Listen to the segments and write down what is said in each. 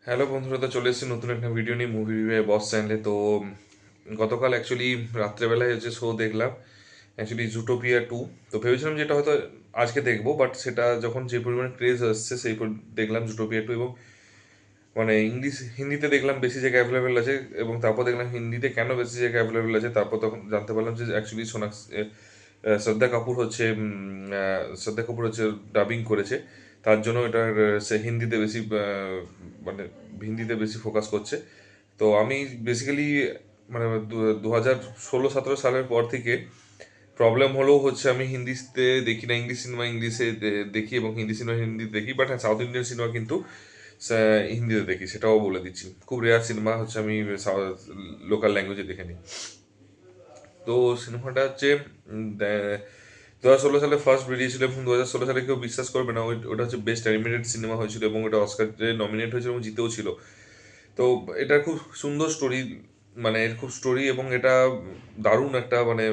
Hello বন্ধুরা, তো চলে এসেছি নতুন একটা ভিডিও নিয়ে মুভি রিভিউ বস চ্যানেলে। তো গতকাল অ্যাকচুয়ালি রাত্রেবেলায় হচ্ছে শো দেখলাম, অ্যাকচুয়ালি জুটোপিয়া 2। তো ভেবেছিলাম যেটা হয়তো আজকে দেখবো, বাট সেটা যখন যে পরিমাণে ক্রেজ আসছে দেখলাম জুটোপিয়া 2। এবং মানে ইংলিশ হিন্দিতে দেখলাম বেশি জায়গা অ্যাভেলেবেল আছে, এবং তারপর দেখলাম হিন্দিতে কেন বেশি জায়গা অ্যাভেলেবেল আছে। তারপর তখন জানতে পারলাম যে অ্যাকচুয়ালি শ্রদ্ধা কাপুর হচ্ছে শ্রদ্ধা কাপুর হচ্ছে ডাবিং করেছে। তার জন্য এটার সে হিন্দিতে বেশি মানে হিন্দিতে বেশি ফোকাস করছে। তো আমি বেসিক্যালি মানে 2016-17 সালের পর থেকে প্রবলেম হলেও হচ্ছে আমি হিন্দিতে দেখি না, ইংলিশ সিনেমা ইংলিশে দেখি এবং হিন্দি সিনেমা হিন্দিতে দেখি। বাট হ্যাঁ, সাউথ ইন্ডিয়ান সিনেমা কিন্তু হিন্দিতে দেখি, সেটাও বলে দিচ্ছি। খুব রেয়ার সিনেমা হচ্ছে আমি লোকাল ল্যাঙ্গুয়েজে দেখে নিই। তো সিনেমাটা হচ্ছে 2016 সালে ফার্স্ট বেরিয়েছিল, এবং 2016 সালে কেউ বিশ্বাস করবে না, ওটা হচ্ছে বেস্ট অ্যানিমেটেড সিনেমা হয়েছিল, এবং ওটা অস্কারে নমিনেট হয়েছিল এবং জিতেও ছিল। তো এটা খুব সুন্দর স্টোরি, মানে এর খুব স্টোরি, এবং এটা দারুণ একটা মানে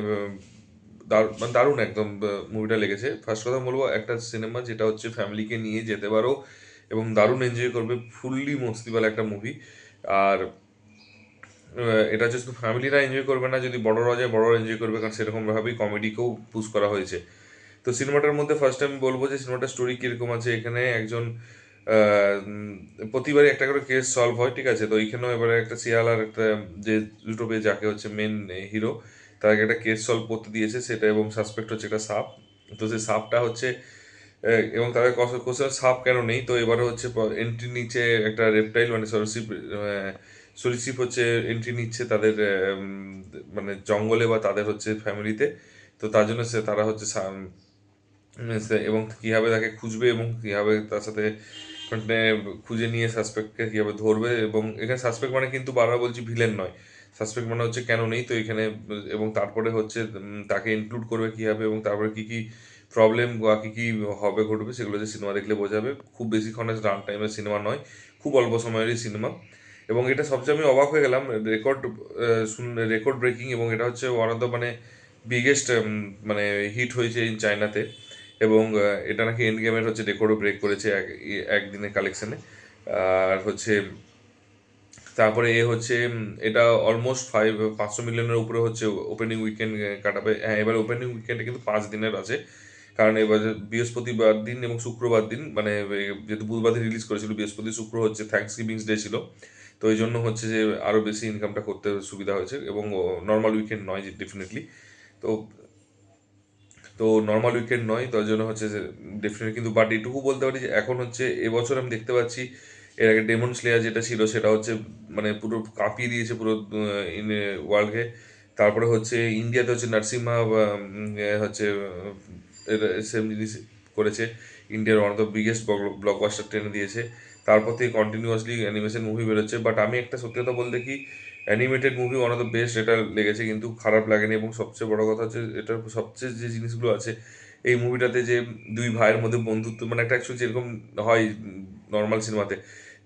দারুণ একদম মুভিটা লেগেছে। ফার্স্ট কথা বলবো, একটা সিনেমা যেটা হচ্ছে ফ্যামিলিকে নিয়ে যেতে পারো এবং দারুণ এনজয় করবে, ফুললি মস্তিবালা একটা মুভি। আর এটা হচ্ছে শুধু ফ্যামিলিরা এনজয় করবে না, যদি বড়রা যায় বড়রা এনজয় করবে, কারণ সেরকমভাবেই কমেডিকেও পুশ করা হয়েছে। তো সিনেমাটার মধ্যে ফার্স্ট আমি বলবো যে সিনেমাটার স্টোরি কীরকম আছে। এখানে একজন প্রতিবারই একটা করে কেস সলভ হয়, ঠিক আছে। তো এইখানেও এবারে একটা শিয়াল আর একটা যে দুটো পেয়ে যাকে হচ্ছে মেন হিরো, তাকে একটা কেস সলভ করতে দিয়েছে সেটা, এবং সাসপেক্ট হচ্ছে একটা সাপ। তো সেই সাপটা হচ্ছে এবং তাদের কোশ্চেন সাপ কেন নেই। তো এবারে হচ্ছে এন্ট্রি নিচ্ছে একটা রেপটাইল, মানে সরীসৃপ। সরীসৃপ হচ্ছে এন্ট্রি নিচ্ছে তাদের মানে জঙ্গলে বা তাদের হচ্ছে ফ্যামিলিতে। তো তার জন্য তারা হচ্ছে এবং কীভাবে তাকে খুঁজবে এবং কীভাবে তার সাথে মানে খুঁজে নিয়ে সাসপেক্টকে কীভাবে ধরবে। এবং এখানে সাসপেক্ট মানে কিন্তু বারবার বলছি ভিলেন নয়, সাসপেক্ট মানে হচ্ছে কেন নেই। তো এখানে এবং তারপরে হচ্ছে তাকে ইনক্লুড করবে কীভাবে, এবং তারপরে কী কী প্রবলেম বা কী কী হবে ঘটবে, সেগুলো যে সিনেমা দেখলে বোঝাবে। খুব বেশিক্ষণের রান টাইমের সিনেমা নয়, খুব অল্প সময়েরই সিনেমা। এবং এটা সবচেয়ে আমি অবাক হয়ে গেলাম, রেকর্ড ব্রেকিং, এবং এটা হচ্ছে ওয়ান অফ দ্য মানে বিগেস্ট মানে হিট হয়েছে ইন চায়নাতে। এবং এটা নাকি এন্ড গেমের হচ্ছে রেকর্ডও ব্রেক করেছে একদিনের কালেকশনে। আর হচ্ছে তারপরে হচ্ছে এটা অলমোস্ট 500 মিলিয়নের উপরে হচ্ছে ওপেনিং উইকেন্ড কাটাবে। হ্যাঁ, এবার ওপেনিং উইকেন্ডে কিন্তু 5 দিনের আছে, কারণ এবার বৃহস্পতিবার দিন এবং শুক্রবার দিন, মানে যেহেতু বুধবার দিন রিলিজ করেছিল, বৃহস্পতি শুক্র হচ্ছে থ্যাঙ্কস গিভিংস ডে ছিল। তো এই জন্য হচ্ছে যে আরও বেশি ইনকামটা করতে সুবিধা হয়েছে, এবং নর্মাল উইকেন্ড নয় ডেফিনেটলি। তো তো নর্মাল উইকেন্ড নয়, তার জন্য হচ্ছে যে ডেফিনেটলি। কিন্তু বাট এটুকু বলতে পারি যে এখন হচ্ছে এবছর আমি দেখতে পাচ্ছি, এর আগে ডেমন স্লেয়ার যেটা ছিল সেটা হচ্ছে মানে পুরো কাঁপিয়ে দিয়েছে পুরো ওয়ার্ল্ডকে। তারপরে হচ্ছে ইন্ডিয়াতে হচ্ছে নরসিমহা হচ্ছে সেম জিনিস করেছে, ইন্ডিয়ার one of the biggest blockbuster টেনে দিয়েছে। তারপর থেকে কন্টিনিউয়াসলি অ্যানিমেশন মুভি বেরোচ্ছে। বাট আমি একটা সত্যি কথা বলতে কি, animated movie one of the best, এটা লেগেছে, কিন্তু খারাপ লাগেনি। এবং সবচেয়ে বড় কথা হচ্ছে এটার সবচেয়ে যে জিনিসগুলো আছে এই মুভিটাতে, যে দুই ভাইয়ের মধ্যে বন্ধুত্ব, মানে একটা অ্যাকচুয়ালি যেরকম হয় নর্মাল সিনেমাতে,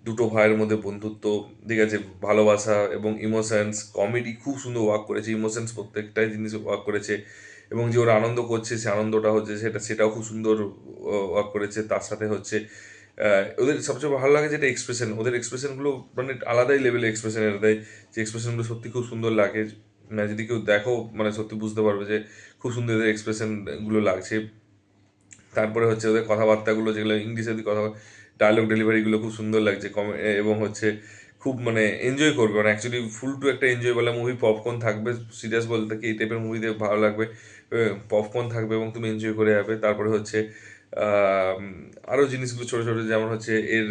দুটো ভাইয়ের মধ্যে বন্ধুত্ব, ঠিক আছে, ভালোবাসা এবং ইমোশনস, কমেডি খুব সুন্দর ওয়ার্ক করেছে, ইমোশনস প্রত্যেকটাই জিনিস ওয়ার্ক করেছে। এবং যে ওরা আনন্দ করছে, সে আনন্দটা হচ্ছে সেটাও খুব সুন্দর ওয়ার্ক করেছে। তার সাথে হচ্ছে ওদের সবচেয়ে ভালো লাগে যেটা এক্সপ্রেশন, ওদের এক্সপ্রেশনগুলো মানে আলাদাই লেভেলের এক্সপ্রেশন এরা দেয়, যে এক্সপ্রেশনগুলো সত্যি খুব সুন্দর লাগে। যদি কেউ দেখো মানে সত্যি বুঝতে পারবে যে খুব সুন্দর এদের এক্সপ্রেশনগুলো লাগছে। তারপরে হচ্ছে ওদের কথাবার্তাগুলো, যেগুলো ইংলিশে যদি কথা, ডায়লগ ডেলিভারিগুলো খুব সুন্দর লাগছে এবং হচ্ছে খুব মানে এনজয় করবে, মানে অ্যাকচুয়ালি ফুল টু একটা এনজয় বলা মুভি। পপকর্ন থাকবে, সিরিয়াস বলতে কি এই টাইপের মুভিতে ভালো লাগবে, পপকর্ন থাকবে এবং তুমি এনজয় করে যাবে। তারপরে হচ্ছে আরও জিনিসগুলো ছোটো ছোটো, যেমন হচ্ছে এর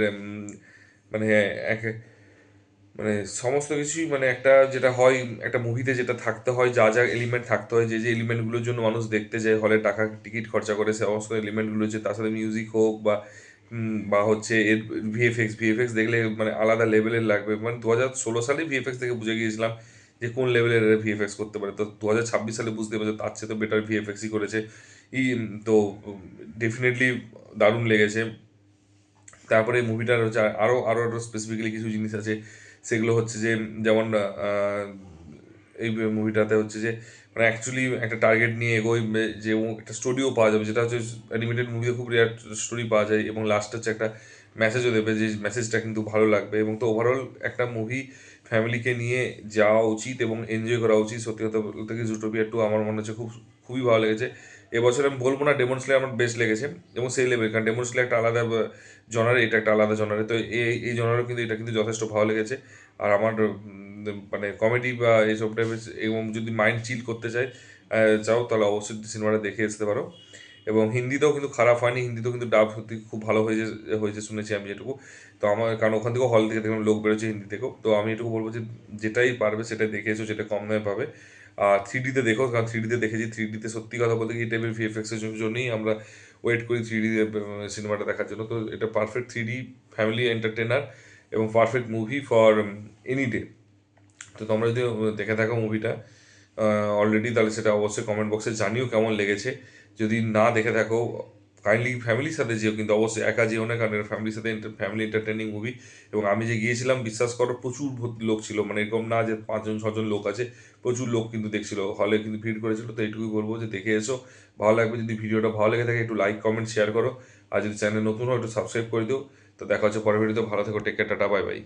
মানে এক মানে সমস্ত কিছুই, মানে একটা যেটা হয় একটা মুভিতে যেটা থাকতে হয়, যা যা এলিমেন্ট থাকতে হয়, যে যে এলিমেন্টগুলোর জন্য মানুষ দেখতে যায় হলে টাকা টিকিট খরচা করে, সে সমস্ত এলিমেন্টগুলো হচ্ছে, তার সাথে মিউজিক হোক বা হচ্ছে এর ভিএফএক্স দেখলে মানে আলাদা লেভেলের লাগবে। মানে 2016 সালে ভিএফএক্স থেকে বুঝে গিয়েছিলাম যে কোন লেভেলের ভিএফএক্স করতে পারে। তো 2026 সালে বুঝতে পারছে তার চেয়ে তো বেটার ভিএফএক্সই করেছে। তো ডেফিনেটলি দারুণ লেগেছে। তারপরে মুভিটার হচ্ছে আরও আরও আরও স্পেসিফিক্যালি কিছু জিনিস আছে, সেগুলো হচ্ছে যে যেমন এই মুভিটাতে হচ্ছে যে মানে অ্যাকচুয়ালি একটা টার্গেট নিয়ে এগোয়, যে একটা স্টোরিও পাওয়া যাবে, যেটা হচ্ছে অ্যানিমেটেড মুভিতে খুব রেয়ার স্টোরি পাওয়া যায়। এবং লাস্ট হচ্ছে একটা মেসেজও দেবে, যে মেসেজটা কিন্তু ভালো লাগবে। এবং তো ওভারঅল একটা মুভি ফ্যামিলিকে নিয়ে যাওয়া উচিত এবং এনজয় করা উচিত। সত্যি কথা বলতে কি জুটোপিয়া 2 আমার মনে হচ্ছে খুবই ভালো লেগেছে এবছর। আমি বলবো না ডেমন স্লেয়ার আমার বেস্ট লেগেছে, এবং সেই লেভেল, কারণ ডেমন স্লেয়ার একটা আলাদা জনারে, এটা একটা আলাদা জনারে, তো এই জনারও কিন্তু এটা কিন্তু যথেষ্ট ভালো লেগেছে। আর আমার মানে কমেডি বা এইসব টাইপের, এবং যদি মাইন্ড চিল করতে চাও তাহলে অবশ্যই সিনেমাটা দেখে আসতে পারো। এবং হিন্দিতেও কিন্তু খারাপ হয়নি, হিন্দিতেও কিন্তু ডাব সত্যি খুব ভালো হয়েছে হয়েছে শুনেছি আমি যেটুকু। তো আমার, কারণ ওখান থেকেও হল থেকে দেখলাম লোক বেরোচ্ছে হিন্দি থেকেও। তো আমি এটুকু বলবো যে যেটাই পারবে সেটাই দেখে এসো, যেটা কম দামে পাবে। আর 3Dতে দেখো, কারণ 3Dতে দেখেছি, 3Dতে সত্যি কথা বলতে কি এই টাইপের ভিএফএক্সের জন্যই আমরা ওয়েট করি 3D সিনেমাটা দেখার জন্য। তো এটা পারফেক্ট 3D ফ্যামিলি এন্টারটেনার এবং perfect movie for any day. তো তোমরা যদি দেখে থাকো মুভিটা অলরেডি, তাহলে সেটা অবশ্যই কমেন্ট বক্সে জানিও কেমন লেগেছে। যদি না দেখে থাকো, কাইন্ডলি ফ্যামিলির সাথে যেও, কিন্তু অবশ্যই একা যেও না, কারণ এটা ফ্যামিলির সাথে ফ্যামিলি এন্টারটেনিং মুভি। এবং আমি যে গিয়েছিলাম, বিশ্বাস করো প্রচুর লোক ছিল, মানে এরকম না যে 5 জন 6 জন লোক আছে, প্রচুর লোক কিন্তু দেখছিল, হলে কিন্তু ভিড় করেছিল। তো এইটুকুই বলবো যে দেখে এসো, ভালো লাগবে। যদি ভিডিওটা ভালো লেগে থাকে একটু লাইক কমেন্ট শেয়ার করো, আর যদি চ্যানেল নতুন হয় একটু সাবস্ক্রাইব করে দিও। তো দেখা হচ্ছে পরের ভিডিওতে, ভালো থেকো, take care, tata, bye by.